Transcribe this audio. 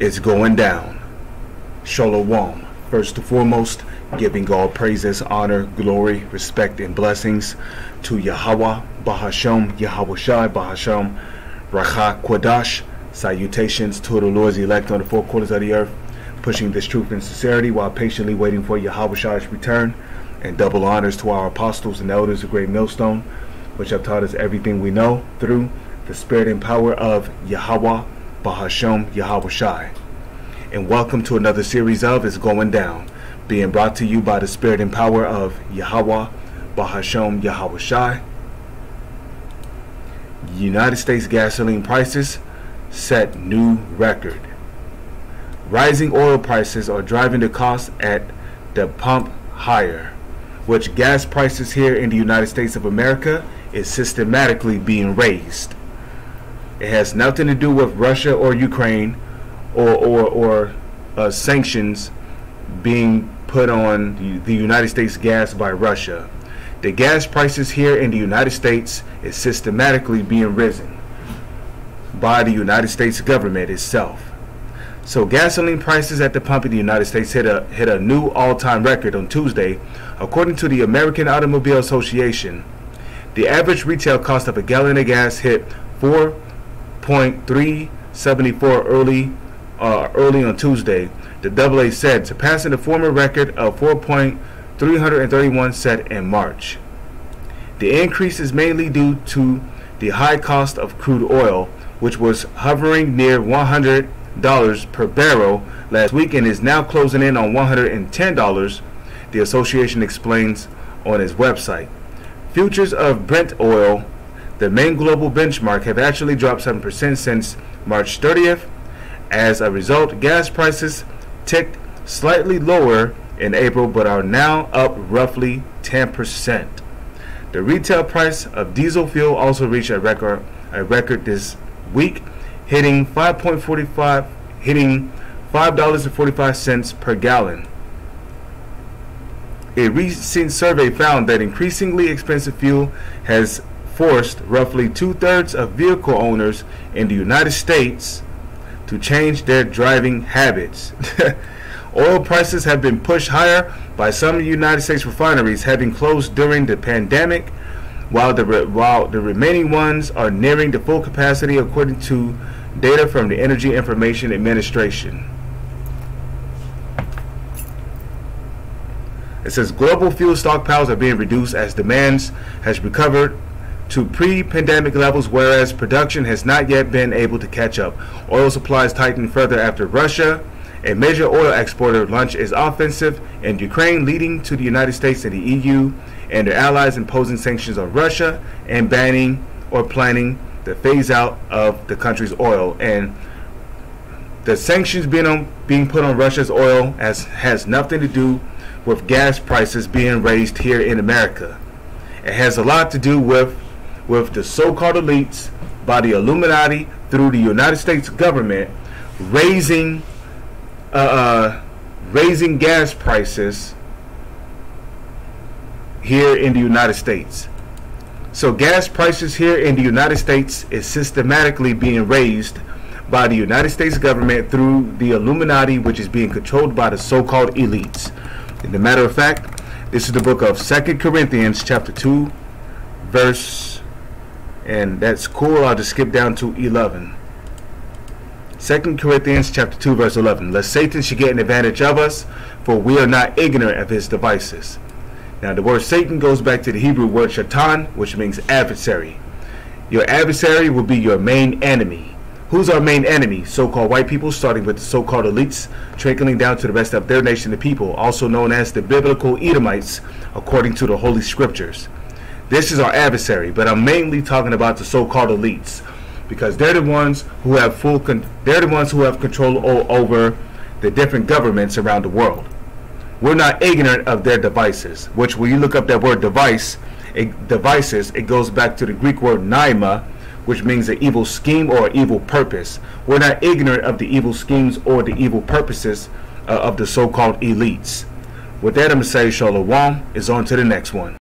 It's going down. Shalom. First and foremost, giving God praises, honor, glory, respect, and blessings to Yahweh, Bahashem, Yahweh Shai, Bahashem, Racha Kwadash. Salutations to the Lord's elect on the four corners of the earth, pushing this truth and sincerity while patiently waiting for Yahweh Shai's return. And double honors to our apostles and elders of Great Millstone, which have taught us everything we know through the spirit and power of Yahweh, Bahashem, Yahweh Shai. And welcome to another series of It's Going Down, being brought to you by the spirit and power of Yahweh, Bahashem, Yahweh Shai. United States gasoline prices set new record. Rising oil prices are driving the cost at the pump higher, which gas prices here in the United States of America is systematically being raised. It has nothing to do with Russia or Ukraine or sanctions being put on the United States gas by Russia. The gas prices here in the United States is systematically being risen by the United States government itself. So gasoline prices at the pump in the United States hit a new all-time record on Tuesday. According to the American Automobile Association, the average retail cost of a gallon of gas hit 4.374 early on Tuesday. The AA said, surpassing the former record of 4.331 set in March. The increase is mainly due to the high cost of crude oil, which was hovering near $100 per barrel last week and is now closing in on $110, the association explains on its website. Futures of Brent oil, the main global benchmark, have actually dropped 7% since March 30th. As a result, gas prices ticked slightly lower in April but are now up roughly 10%. The retail price of diesel fuel also reached a record this week, hitting $5.45 per gallon. A recent survey found that increasingly expensive fuel has forced roughly 2/3 of vehicle owners in the United States to change their driving habits. Oil prices have been pushed higher by some United States refineries having closed during the pandemic, while the remaining ones are nearing the full capacity, according to data from the Energy Information Administration. It says global fuel stockpiles are being reduced as demand has recovered to pre-pandemic levels, whereas production has not yet been able to catch up. Oil supplies tightened further after Russia, a major oil exporter, launched its offensive in Ukraine, leading to the United States and the EU and their allies imposing sanctions on Russia and banning or planning the phase out of the country's oil. And the sanctions being put on Russia's oil has nothing to do with gas prices being raised here in America. It has a lot to do with the so-called elites by the Illuminati through the United States government raising gas prices here in the United States. So gas prices here in the United States is systematically being raised by the United States government through the Illuminati, which is being controlled by the so-called elites. As a matter of fact, this is the book of 2 Corinthians chapter 2 verse, and that's cool, I'll just skip down to 11. 2 Corinthians chapter 2 verse 11. Lest Satan should get an advantage of us, for we are not ignorant of his devices. Now the word Satan goes back to the Hebrew word shaitan, which means adversary. Your adversary will be your main enemy. Who's our main enemy? So-called white people, starting with the so-called elites, trickling down to the rest of their nation of people, also known as the biblical Edomites, according to the Holy Scriptures. This is our adversary, but I'm mainly talking about the so-called elites, because they're the ones who have control over the different governments around the world. We're not ignorant of their devices, which when you look up that word devices, it goes back to the Greek word naima, which means an evil scheme or an evil purpose. We're not ignorant of the evil schemes or the evil purposes of the so-called elites. With that, I'm going to say shalom. Is on to the next one.